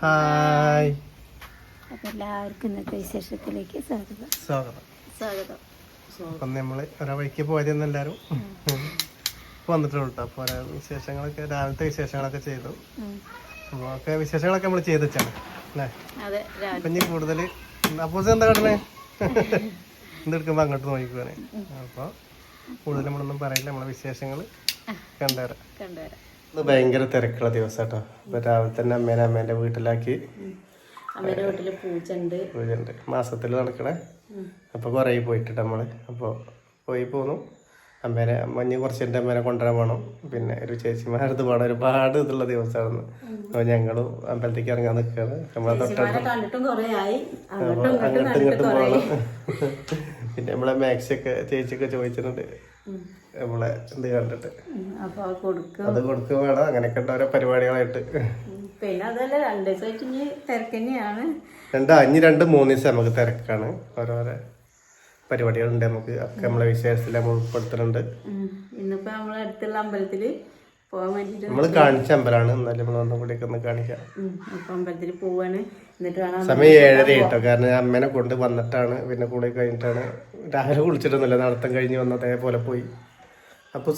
Hi. അപ്പോൾ എല്ലാവർക്കും ഇന്നത്തെ വിശേഷത്തിലേക്ക് സ്വാഗതം. അപ്പം നമ്മൾ ഒരേ വഴിക്ക് പോയതെന്ന് എല്ലാവരും വന്നിട്ടുണ്ട് കേട്ടോ. അപ്പോൾ ഓരോ വിശേഷങ്ങളൊക്കെ രാവിലത്തെ വിശേഷങ്ങളൊക്കെ ചെയ്തു. അപ്പോൾ ഒക്കെ വിശേഷങ്ങളൊക്കെ നമ്മൾ ചെയ്ത് വെച്ചാണ് അല്ലേ? അപ്പം ഇനി കൂടുതൽ അപ്പോസ് എന്താ കടണേ എന്തെടുക്കുമ്പോൾ അങ്ങോട്ട് നോക്കിക്കുവാണ്. അപ്പോൾ കൂടുതൽ നമ്മളൊന്നും പറയില്ല, നമ്മളെ വിശേഷങ്ങൾ കണ്ടുവരാം. ഇത് ഭയങ്കര തിരക്കുള്ള ദിവസം കേട്ടോ. അപ്പോൾ രാവിലെ തന്നെ അമ്മേൻ്റെ വീട്ടിലാക്കി. അമ്മേൻ്റെ വീട്ടിൽ പൂജയുണ്ട് മാസത്തിൽ നടക്കണേ. അപ്പോൾ കുറേ പോയിട്ട് നമ്മൾ അപ്പോൾ പോന്നു. അമ്മേനെ മഞ്ഞ് കുറച്ചിട്ട് അമ്മേനെ കൊണ്ടുവരാൻ പോകണം. പിന്നെ ഒരു ചേച്ചിമാരത് പോകണം. ഒരുപാട് ഇതുള്ള ദിവസമാണെന്ന്. അപ്പോൾ ഞങ്ങളും അമ്പലത്തേക്ക് ഇറങ്ങാൻ നിൽക്കുകയാണ്. നമ്മളെ തൊട്ടടുത്ത് അപ്പോൾ അങ്ങോട്ടും ഇങ്ങോട്ടും പോകണം. പിന്നെ നമ്മളെ മാക്സിയൊക്കെ ചേച്ചിയൊക്കെ ചോദിച്ചിട്ടുണ്ട് നമ്മളെ ഇത് കണ്ടിട്ട്. അത് കൊടുക്കുക വേണം. അങ്ങനെയൊക്കെ ഉണ്ട് ഓരോ പരിപാടികളായിട്ട്. പിന്നെ അതല്ല 2 ദിവസമായിട്ട് ഇനി തിരക്ക് തന്നെയാണ്. 2-3 ദിവസം നമുക്ക് തിരക്കാണ്. ഓരോരോ പരിപാടികളുണ്ട് നമുക്ക്. ഒക്കെ നമ്മളെ വിശേഷത്തിൽ നമ്മൾ ഉൾപ്പെടുത്തുന്നുണ്ട്. ഇന്നിപ്പോ നമ്മളെ അടുത്തുള്ള അമ്പലത്തില് പോകാൻ വേണ്ടിട്ട് നമ്മൾ കാണിച്ച അമ്പലമാണ്. എന്നാലും നമ്മൾ ഒന്നും കൂടി ഒന്ന് കാണിക്കാം. ഇപ്പൊ അമ്പലത്തിൽ പോവാണ്. എന്നിട്ട് വേണം സമയം 7:30 കേട്ടോ. കാരണം അമ്മേനെ കൊണ്ട് വന്നിട്ടാണ്, പിന്നെ കൂടെ കഴിഞ്ഞിട്ടാണ്. രാവിലെ കുളിച്ചിട്ടൊന്നുമില്ല, നടത്തം കഴിഞ്ഞ് വന്ന് അതേപോലെ പോയി. അപ്പോൾ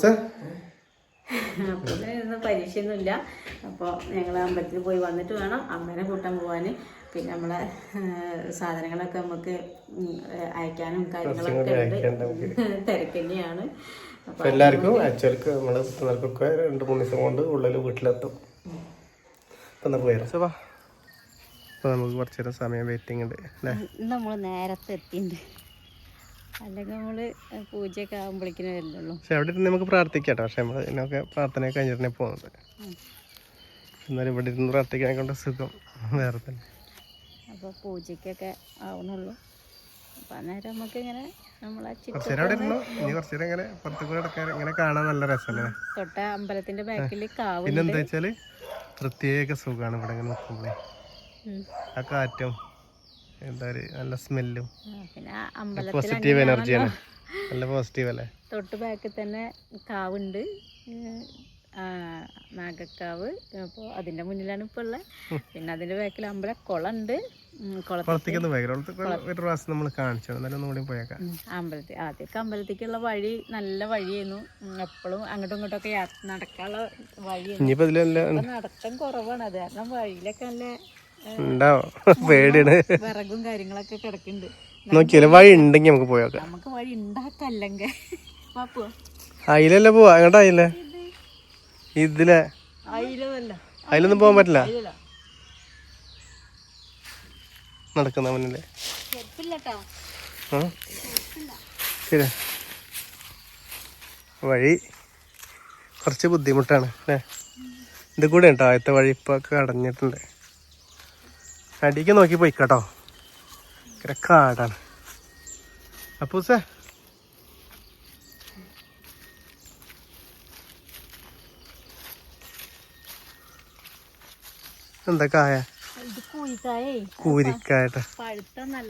പരീക്ഷയൊന്നുമില്ല. അപ്പോൾ ഞങ്ങൾ അമ്പലത്തിൽ പോയി വന്നിട്ട് വേണം അമ്മേനെ കൂട്ടാൻ പോകാൻ. പിന്നെ നമ്മളെ സാധനങ്ങളൊക്കെ നമുക്ക് അയക്കാനും കാര്യങ്ങളൊക്കെ ഉണ്ട്. തിരക്ക് തന്നെയാണ്. അപ്പോൾ എല്ലാവർക്കും ആക്ച്വലിക്ക് നമ്മൾ പിള്ളേർക്കൊക്കെ 2-3 ദിവസം കൊണ്ട് ഉള്ളിൽ വീട്ടിലെത്തും. അപ്പം പോയാലോ. അപ്പോൾ നമുക്ക് കുറച്ച് നേരം സമയം വെയിറ്റിംഗ് ഉണ്ട് അല്ലേ? നമ്മൾ നേരത്തെ എത്തിയിട്ടുണ്ട്. അല്ലെങ്കിൽ നമ്മൾ പൂജയൊക്കെ ആകുമ്പോഴേക്കിനെ വരുന്നുള്ളൂ. പക്ഷെ അവിടെ ഇരുന്ന് നമുക്ക് പ്രാർത്ഥിക്കാം കേട്ടോ. പക്ഷെ നമ്മൾ ഇതിനൊക്കെ പ്രാർത്ഥനയൊക്കെ കഴിഞ്ഞിട്ടാണ് പോകുന്നത്. എന്നാലും ഇവിടെ ഇരുന്ന് പ്രാർത്ഥിക്കാൻ കൊണ്ട് സുഖം വേറെ തന്നെ. അപ്പോൾ പൂജയ്ക്കൊക്കെ ആവണുള്ളൂ. അപ്പം അന്നേരം നമുക്ക് ഇങ്ങനെ നമ്മളെ കുറച്ച് നേരം അവിടെ ഇരുന്നു. ഇനി കുറച്ച് നേരം ഇങ്ങനെ പുറത്തേക്ക് കിടക്കാൻ ഇങ്ങനെ കാണാൻ നല്ല രസമല്ലേ? തൊട്ട അമ്പലത്തിൻ്റെ ബാക്കിൽ കാവ്. പിന്നെ എന്താ വെച്ചാൽ പ്രത്യേക സുഖമാണ് ഇവിടെ ഇങ്ങനെ നിൽക്കുമ്പോഴേ. ആ കാറ്റും എന്താ നല്ല സ്മെല്ലും പിന്നെ പോസിറ്റീവ് എനർജിയാണ്. നല്ല പോസിറ്റീവ് അല്ലേ? തൊട്ട് ബാക്കിൽ തന്നെ കാവുണ്ട്, നാഗക്കാവ്. അപ്പോൾ അതിൻ്റെ മുന്നിലാണ് ഇപ്പോൾ ഉള്ളത്. പിന്നെ അതിൻ്റെ ബാക്കിൽ കുളം ഉണ്ട്. ഒരു പ്രാവശ്യം നമ്മൾ കാണിച്ചു. എന്നാലും ഒന്നുകൂടി പോയേക്കാം. ആദ്യമൊക്കെ അമ്പലത്തേക്കുള്ള വഴി നല്ല വഴിയായിരുന്നു. എപ്പോഴും അങ്ങോട്ടും ഇങ്ങോട്ടൊക്കെ നടക്കാനുള്ള വഴിയായിരുന്നു. നടത്തം കുറവാണ്. അത് കാരണം വഴിയിലൊക്കെ നല്ല പേടിയാണ്. വിറകും കാര്യങ്ങളൊക്കെ കിടക്കുന്നുണ്ട്. നോക്കിയാലോ വഴി ഉണ്ടെങ്കിൽ നമുക്ക് പോയേക്കാം. നമുക്ക് വഴി ഉണ്ടാക്കല്ലെങ്കിൽ അതിലല്ലേ പോവാ. അങ്ങോട്ട് ആയില്ലേ? ഇതിലെ അതിലൊന്നും പോകാൻ പറ്റില്ല. നടക്കുന്ന മുന്നില് ശരി. വഴി കുറച്ച് ബുദ്ധിമുട്ടാണ് അല്ലേ? ഇത് കൂടെ ഉണ്ടോ ആദ്യത്തെ വഴി? ഇപ്പൊ അടഞ്ഞിട്ടുണ്ട്. അടിക്ക് നോക്കി പോയിക്കോട്ടോ. ഭയങ്കര കാടാണ്. അപ്പൂസേ എന്താ കായ? കൂരിക്കായട്ടോ. നല്ല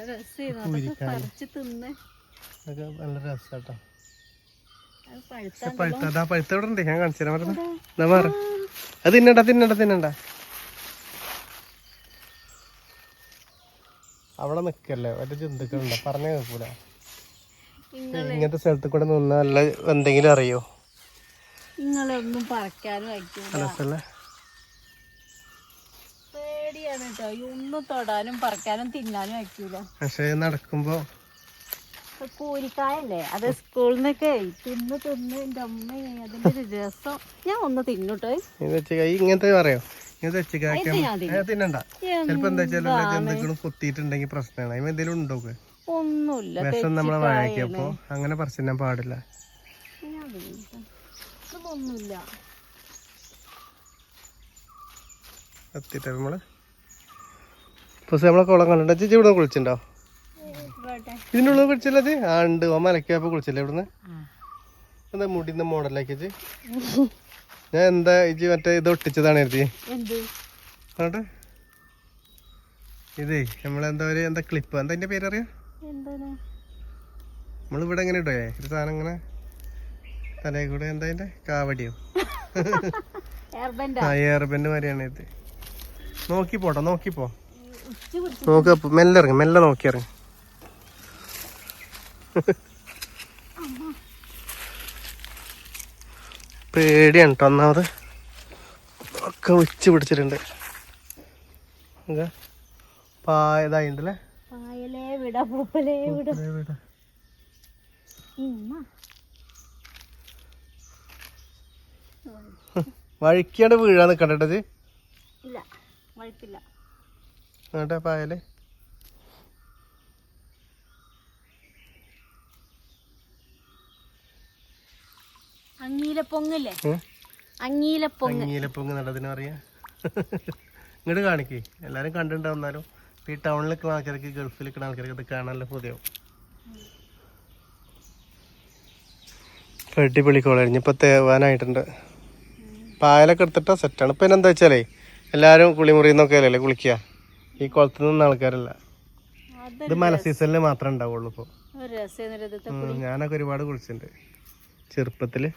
രസാട്ടോ. പഴുത്ത ഇവിടെ ഉണ്ട്. ഞാൻ കാണിച്ചു തരാൻ പറഞ്ഞ എന്നാ മാറ. അത് തിന്നണ്ട. അവിടെ നിക്കല്ലേ, മറ്റേ ജന്തുക്കളുണ്ടോ? പറഞ്ഞ കേൾക്കൂല. ഇങ്ങനത്തെ സ്ഥലത്ത് കൂടെ നിന്നാ നല്ല എന്തെങ്കിലും അറിയോ? നിങ്ങളൊന്നും പറക്കാനും രസല്ലേ? പേടിയാണ് കേട്ടോ. ഒന്നും തൊടാനും പറക്കാനും തിന്നാനും അയക്കൂല. പക്ഷെ നടക്കുമ്പോ കൂരിക്കായല്ലേ, അത് സ്കൂളിൽ നിന്നൊക്കെ തിന്ന് എന്റെ അമ്മ അതിന്റെ ഒരു രസം. ഞാൻ ഒന്ന് തിന്നുട്ടോ. ഇങ്ങനത്തെ പറയോ? തിന്നണ്ട. ചിലപ്പോ എന്താ വെച്ചാൽ എന്തെങ്കിലും കൊത്തിയിട്ടുണ്ടെങ്കിൽ പ്രശ്നമാണ്. അതിന് എന്തെങ്കിലും ഉണ്ടോ? ഒന്നുമില്ല. വിഷം നമ്മളെ വാഴക്കപ്പോ അങ്ങനെ പറിച്ചിടാൻ പാടില്ല. ഒന്നുമില്ല. എത്തിട്ട് നമ്മള് നമ്മളെ കുളം കണ്ടിട്ട് ചേച്ചി ഇവിടെ കുളിച്ചിട്ടുണ്ടോ? ഇതിൻ്റെ ഉള്ളിൽ കുളിച്ചല്ലേ? ആ ഉണ്ട്. മലക്കപ്പോ കുളിച്ചല്ലേ ഇവിടുന്ന്? എന്താ മുടിന്റെ മോഡലാക്കി ചേച്ചി? ഞാൻ എന്താ ഇജ്ജ് മറ്റേ ഇത് ഒട്ടിച്ചതാണ് കരുതി. ഇതേ നമ്മളെന്താ എന്താ ക്ലിപ്പ് എന്താ അതിന്റെ പേരറിയാ? നമ്മളിവിടെ എങ്ങനെ ഇടേ ഒരു സാധനം ഇങ്ങനെ തലേ കൂടെ എന്താ അതിന്റെ കാവടിയോ? എയർബെൻഡ് മാതിരിയാണ് ഇത്. നോക്കി പോട്ടോ, നോക്കിപ്പോ. നോക്ക, മെല്ലെ ഇറങ്ങി, മെല്ലെ നോക്കി ഇറങ്ങി. പേടിയാണ് കേട്ടോ. ഒന്നാമത് ഒക്കെ ഉച്ച പിടിച്ചിട്ടുണ്ട്. പായതായിണ്ടല്ലേ. വഴിക്കാണ്ട് വീഴാൻ നിക്കണ്ടത്. എന്നിട്ടാ പായല് അങ്ങീലപ്പൊങ്ങ് നല്ലതിന് പറയാ. ഇങ്ങോട്ട് കാണിക്കേ, എല്ലാരും കണ്ടിട്ടുണ്ടാവുന്നാലും ഈ ടൗണിൽ നിൽക്കുന്ന ആൾക്കാർക്ക് ഗൾഫിൽ നിൽക്കുന്ന ആൾക്കാർക്ക് ഇത് കാണാനല്ല പുതിയാവും. അടിപൊളി കോളേജ് ഇപ്പൊ തേവാനായിട്ടുണ്ട്. പായലൊക്കെ എടുത്തിട്ടാ സെറ്റാണ്. ഇപ്പൊ എന്താ വെച്ചാലേ എല്ലാരും കുളിമുറിന്നൊക്കെ അല്ലേ കുളിക്കുക, ഈ കുളത്തിൽ നിന്ന ആൾക്കാരല്ല. ഇത് മല സീസണില് മാത്രമേ ഉണ്ടാവുള്ളൂ. ഇപ്പൊ ഞാനൊക്കെ ഒരുപാട് കുളിച്ചിട്ടുണ്ട് ചെറുപ്പത്തില്.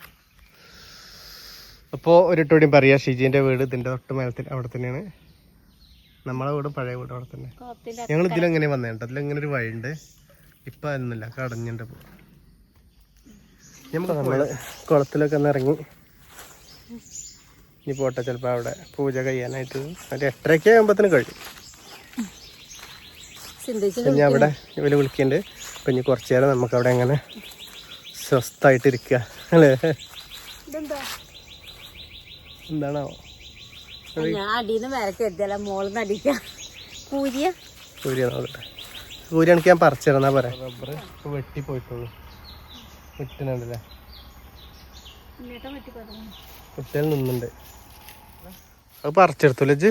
അപ്പോൾ ഒരിട്ടോടെയും പറയാ, ഷിജീൻ്റെ വീട് ഇതിൻ്റെ തൊട്ട് മേലത്തിൽ അവിടെ തന്നെയാണ്. നമ്മളെ വീടും പഴയ വീട് അവിടെ തന്നെ. ഞങ്ങൾ ഇതിലെങ്ങനെ വന്നേട്ടോ, അതിലെങ്ങനെ ഒരു വഴിയുണ്ട്. ഇപ്പം അതൊന്നുമില്ല, കടഞ്ഞിട്ടുണ്ട്. ഇപ്പോൾ നമ്മൾ കുളത്തിലൊക്കെ ഒന്ന് ഇറങ്ങി ഇനി പോട്ടെ. ചിലപ്പോൾ അവിടെ പൂജ കഴിയാനായിട്ട് ഒരു 8:30 ആകുമ്പോഴത്തേന് കഴിയും. ഇനി അവിടെ ഇവര് വിളിക്കുന്നുണ്ട്. അപ്പം ഇനി കുറച്ച് നേരം നമുക്ക് അവിടെ എങ്ങനെ സ്വസ്ഥായിട്ടിരിക്കുക അല്ലേ. എന്താണോ സൂര്യ നോക്കട്ടെ. സൂര്യ എനിക്ക് ഞാൻ പറിച്ചിരുന്നാ പറയാം. റബ്ബർ വെട്ടി പോയിട്ടുള്ളൂ. വിട്ടുന്നുണ്ടല്ലേ, കുട്ടികൾ നിന്നുണ്ട്. അത് പറിച്ചെടുത്തല്ലേ ഇജ്ജ്?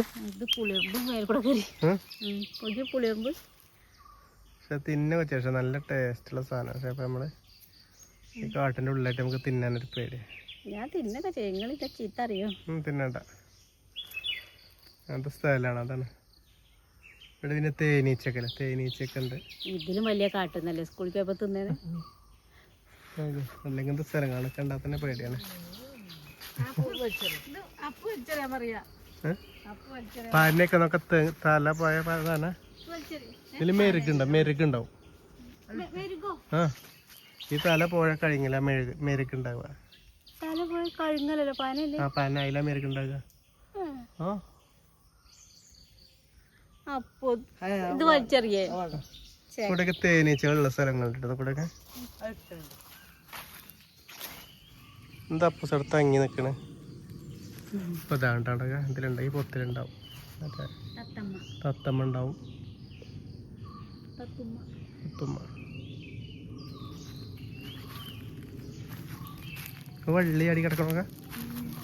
പക്ഷെ തിന്നെ വെച്ച പക്ഷെ നല്ല ടേസ്റ്റുള്ള സാധനം. പക്ഷെ അപ്പൊ നമ്മള് ഈ കാട്ടിന്റെ ഉള്ളിലായിട്ട് നമുക്ക് തിന്നാനൊരു പേടി. തിന്നണ്ട, അങ്ങനത്തെ സ്ഥലമാണ്. അതാണ് ഇവിടെ. പിന്നെ തേനീച്ചൊക്കെ ഉണ്ട്. ഇതിലും വലിയ കാട്ടുന്നല്ലേ സ്കൂളിൽ പോയപ്പോ തിന്നത്. അല്ലെങ്കിൽ സ്ഥലങ്ങൾ കണ്ടാൽ തന്നെ പേടിയാണ്. പാലിനൊക്കെ നോക്ക തല പോയ സാധന ഇതിൽ മെരുക്കുണ്ടാവും. ആ ഈ തല പോയ കഴിഞ്ഞില്ല മെരുക്കുണ്ടാവുക. ആ പാന അതില മെരുക്കുണ്ടാവുക. ഇവിടെയൊക്കെ തേനീച്ചകളുള്ള സ്ഥലങ്ങളുണ്ട്. കൂടെയൊക്കെ എന്താ അപ്പു സ്ഥലത്ത് തങ്ങി നിക്കണേ. ഇപ്പൊ ഇതാണ്ടാവുക, ഇതിലുണ്ടാവും. ഈ പൊത്തിലുണ്ടാവും. മറ്റേ തത്തമ്മ ഉണ്ടാവും. തത്തുമ്മ വള്ളി അടി കിടക്കണൊക്കെ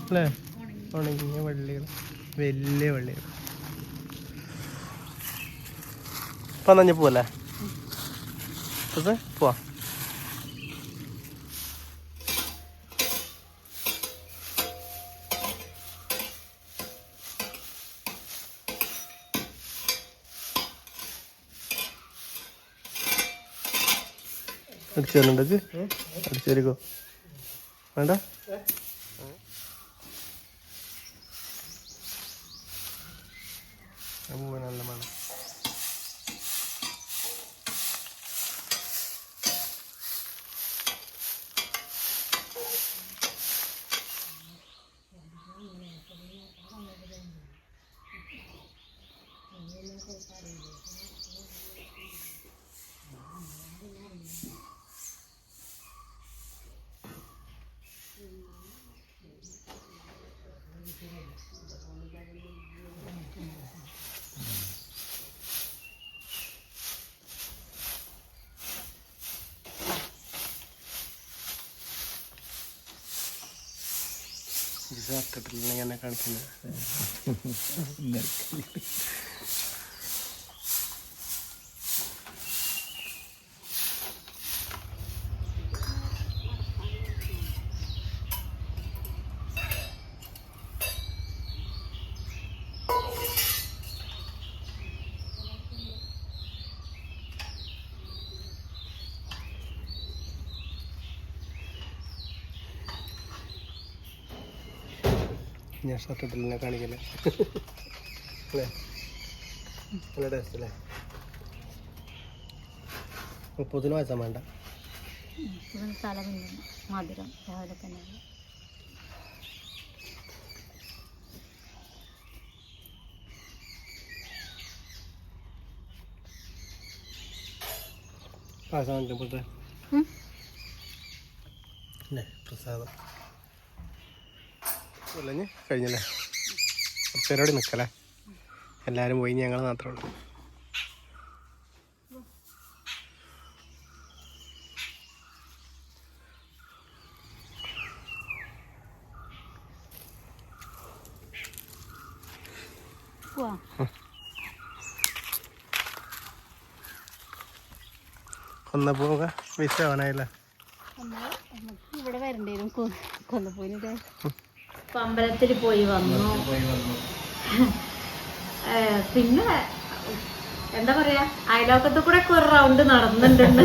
അല്ലേ. ഉണങ്ങിയ വള്ളികൾ, വലിയ വള്ളികൾ. ഇപ്പൊ നഞ്ഞ പോവല്ലേ, പോവാ. അടിച്ചേരുന്നുണ്ടോ? അടിച്ചേരിക്കോ വേണ്ട. നല്ല മണം. ഇങ്ങനെ കാണിക്കുന്നത് ഞാൻ ഷർട്ട് ഇട്ടില്ല കാണിക്കല്ലേ അല്ലേ. നല്ല ടേസ്റ്റ് അല്ലേ? മുപ്പതിന് പായസം വേണ്ട, മധുരം രാവിലെ തന്നെ. പായസം വാങ്ങിക്കപ്പോട്ടെ അല്ലേ? പ്രസാദം അല്ലേ? കഴിഞ്ഞല്ലേ? കുറച്ചേരോടെ നിൽക്കല്ലേ? എല്ലാവരും പോയി, ഞങ്ങൾ മാത്രമേ ഉള്ളൂ. കൊന്ന പോവുക വിസ ആവാനായില്ല. ഇവിടെ വരണ്ടേരും കൊന്നപ്പോയിന്. അമ്പലത്തിൽ പോയി വന്നു. പിന്നെ എന്താ പറയാ, അയലോക്കത്ത് കൂടെ ഒക്കെ ഒരു റൗണ്ട് നടന്നിട്ടുണ്ട്.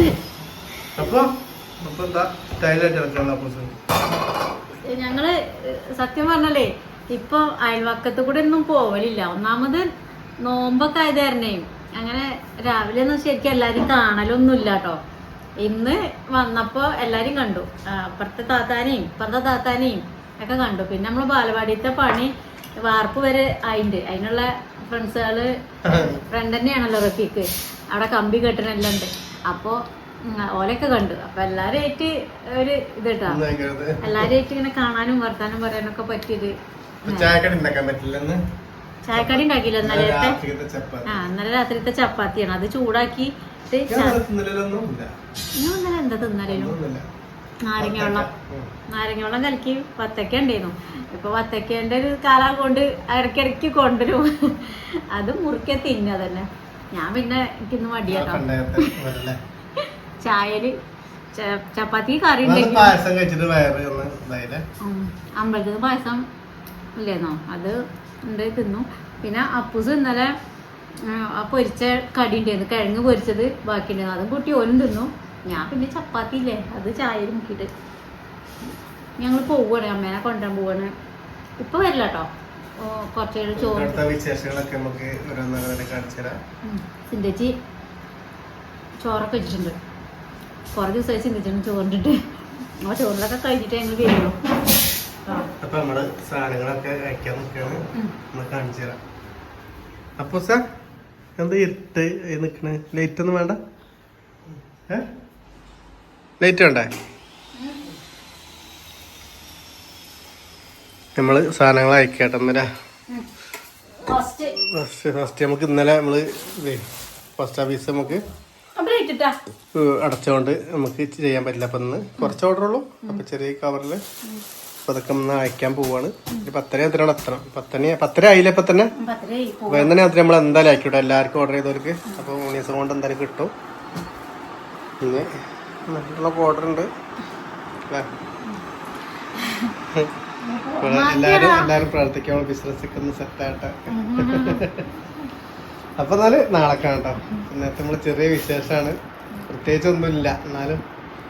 ഞങ്ങള് സത്യം പറഞ്ഞല്ലേ ഇപ്പൊ അയൽവക്കത്ത് കൂടെ ഒന്നും പോവലില്ല. ഒന്നാമത് നോമ്പൊക്കെ ആയതായിരുന്നേ അങ്ങനെ രാവിലെ ഒന്നും ശരിക്കും എല്ലാരും കാണലൊന്നുമില്ല കേട്ടോ. ഇന്ന് വന്നപ്പോ എല്ലാരും കണ്ടു, അപ്പുറത്തെ താത്താനെയും ഇപ്പുറത്തെ താത്താനെയും ഒക്കെ കണ്ടു. പിന്നെ നമ്മള് ബാലവാടിയത്തെ പണി വാർപ്പ് വരെ ആയിണ്ട്. അതിനുള്ള ഫ്രണ്ട്സുകള് ഫ്രണ്ട് തന്നെയാണല്ലോ റഫീക്ക്, അവിടെ കമ്പി കെട്ടണെല്ലാം ഉണ്ട്. അപ്പൊ ഓലൊക്കെ കണ്ടു. അപ്പൊ എല്ലാരും ആയിട്ട് ഒരു ഇത് കേട്ടോ, എല്ലാരും ആയിട്ട് ഇങ്ങനെ കാണാനും വർത്താനും പറയാനൊക്കെ പറ്റിയത്. ചായക്കടി ഉണ്ടാക്കിയില്ല ഇന്നലെ രാത്രിത്തെ ചപ്പാത്തിയാണ്. അത് ചൂടാക്കി ഇന്നലെ എന്താ തിന്നലും നാരങ്ങ വെള്ളം കലക്കി വത്തക്ക ഉണ്ടായിരുന്നു. ഇപ്പൊ വത്തക്കേന്റെ ഒരു കാലം കൊണ്ട് ഇടയ്ക്കിടയ്ക്ക് കൊണ്ടുവരും. അത് മുറിക്കെ തിന്ന തന്നെ. ഞാൻ പിന്നെ എനിക്കിന്ന് മടിയാട്ടോ. ചായല് ചപ്പാത്തി കറി അമ്പലത്തിൽ പായസം ഇല്ലേന്നോ, അത് ഉണ്ട് തിന്നു. പിന്നെ അപ്പൂസ് ഇന്നലെ ആ പൊരിച്ച കടി ഉണ്ടായിരുന്നു, കിഴങ്ങ് പൊരിച്ചത് ബാക്കി ഉണ്ടായിരുന്നു. അതും കൂട്ടി ഓനും തിന്നു. ഞാൻ പിന്നെ ചപ്പാത്തി ഇല്ലേ അത് ചായയിൽ മുക്കിയിട്ട് ഞങ്ങൾ പോവുകയാണ്, അമ്മേനെ കൊണ്ടുവരാൻ പോവാണ്. ഇപ്പൊ വരില്ല കേട്ടോ, കുറച്ചേരം ചോറ്. സിന്ധിച്ച് ചോറൊക്കെ വെച്ചിട്ടുണ്ട്. കുറെ ദിവസമായി ചിന്തിച്ചിട്ടുണ്ട് ചോറിട്ടിട്ട്. ആ ചോറിലൊക്കെ കഴിഞ്ഞിട്ട് ഞങ്ങൾ വരുള്ളൂ. അപ്പൊ നമ്മള് സാധനങ്ങളൊക്കെ കഴിക്കാൻ നിൽക്കാണ്, കാണിച്ചു തരാം. അപ്പൊ എന്താ ഇരുട്ട് നിക്കണ്? ലൈറ്റ് ഒന്നും വേണ്ട? ലൈറ്റ് വേണ്ടേ? നമ്മള് സാധനങ്ങൾ അയക്കട്ടെ ഇന്നലെ. ഫസ്റ്റ് നമുക്ക് ഇന്നലെ നമ്മള് പോസ്റ്റ് ഓഫീസ് നമുക്ക് അടച്ചോണ്ട് നമുക്ക് ചെയ്യാൻ പറ്റില്ല. അപ്പൊ ഇന്ന് കുറച്ച് ഓർഡർ ഉള്ളൂ. അപ്പൊ ചെറിയ കവറില് അപ്പൊ അതൊക്കെ ഒന്ന് അയക്കാൻ പോവാണ്. 10:30 എത്തണം. 10:30 ആയില്ല. ഇപ്പൊ തന്നെ 11 രാത്രി നമ്മൾ എന്തായാലും ആയിക്കോട്ടെ, എല്ലാവർക്കും ഓർഡർ ചെയ്തവർക്ക്. അപ്പൊ 3 ദിവസം കൊണ്ട് എന്തായാലും കിട്ടും. പിന്നെ മറ്റുള്ള ഓർഡർ ഉണ്ട് അല്ലേ? എല്ലാരും പ്രാർത്ഥിക്കാം ബിസിനസ് ഒക്കെ ഒന്ന് സെറ്റ് ആട്ടെ. അപ്പൊ എന്നാല് നാളെ കാണട്ടോ. ഇന്നത്തെ നമ്മള് ചെറിയ വിശേഷമാണ്, പ്രത്യേകിച്ച് ഒന്നുമില്ല. എന്നാലും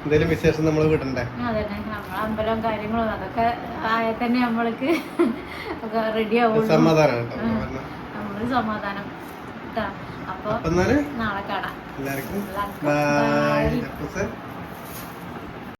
എന്തെങ്കിലും വിശേഷം നമ്മൾ വിടണ്ടേ? അമ്പലവും കാര്യങ്ങളും അതൊക്കെ ആയാൽ തന്നെ നമ്മൾക്ക് റെഡി ആവും. സമാധാനം നമ്മള് സമാധാനം. അപ്പൊ നാളെ കാണാം. എല്ലാവർക്കും ബൈ.